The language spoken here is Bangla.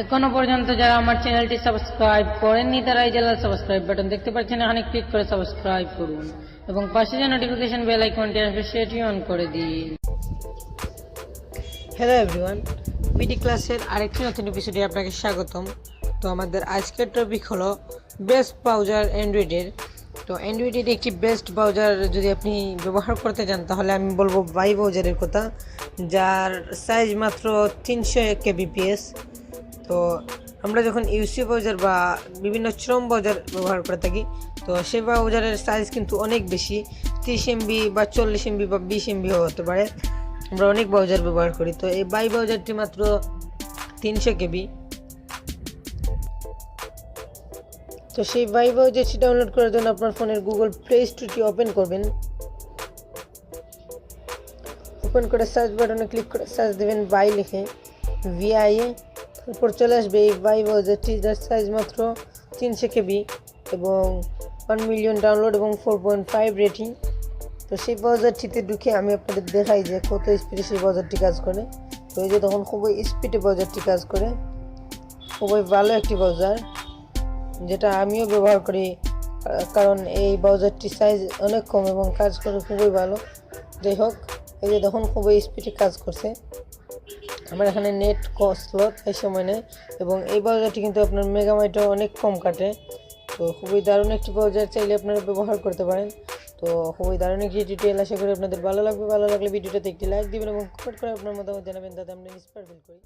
এখনো পর্যন্ত যারা আমার চ্যানেলটি সাবস্ক্রাইব করেননি তারা এই জেলার সাবস্ক্রাইব বাটন দেখতে পাচ্ছেন, এখানে ক্লিক করে সাবস্ক্রাইব করুন এবং পাশে যে নোটিফিকেশন বেল আইকনটি আসবে সেটি অন করে দিন। হ্যালো এভরিওয়ান, পিডি ক্লাসের আরেকটি নতুন এপিসোডে আপনাকে স্বাগতম। তো আমাদের আজকের টপিক হলো বেস্ট ব্রাউজার অ্যান্ড্রয়েডের। তো অ্যান্ড্রয়েডের একটি বেস্ট ব্রাউজার যদি আপনি ব্যবহার করতে চান তাহলে আমি বলবো বাই ব্রাউজারের কথা, যার সাইজ মাত্র 300 kbps। তো আমরা যখন ইউসি ব্রাউজার বা বিভিন্ন ক্রোম ব্রাউজার ব্যবহার করে থাকি, তো সেই ব্রাউজারের সাইজ কিন্তু অনেক বেশি, 30 MB বা 40 MB বা 20 MB হতে পারে। আমরা অনেক ব্রাউজার ব্যবহার করি, তো এই বাই ব্রাউজারটি মাত্র 300 KB। তো সেই বাই ব্রাউজারটি ডাউনলোড করার জন্য আপনার ফোনের গুগল প্লে স্টোরটি ওপেন করবেন। ওপেন করে সার্চ বাটনে ক্লিক করে সার্চ দেবেন বাই লিখে, VIA। তারপর চলে আসবে এই বাই ব্রাউজারটি, যার সাইজ মাত্র 300 KB এবং 1 মিলিয়ন ডাউনলোড এবং 4.5 রেটিং। তো সেই ব্রাউজারটিতে ঢুকে আমি আপনাদের দেখাই যে কত স্পিডে সেই ব্রাউজারটি কাজ করে। তো এই যে তখন খুবই স্পিডে ব্রাউজারটি কাজ করে, খুবই ভালো একটি ব্রাউজার যেটা আমিও ব্যবহার করি, কারণ এই ব্রাউজারটির সাইজ অনেক কম এবং কাজ করে খুবই ভালো। যাই হোক, এই যে তখন খুবই স্পিডে কাজ করছে। আমার এখানে নেট স্লো এই সময় নেই এবং এই ব্রাউজারটি কিন্তু আপনার মেগাবাইটও অনেক কম কাটে। তো খুবই দারুণ একটি ব্রাউজার, চাইলে আপনারা ব্যবহার করতে পারেন। তো খুবই দারুণ একটি টিউটোরিয়াল, আশা করি আপনাদের ভালো লাগবে। ভালো লাগলে ভিডিওটাতে একটি লাইক দিবেন এবং কমেন্ট করে আপনার মতামত জানাবেন, যাতে আমরা ইন্সপায়ার ফিল করি।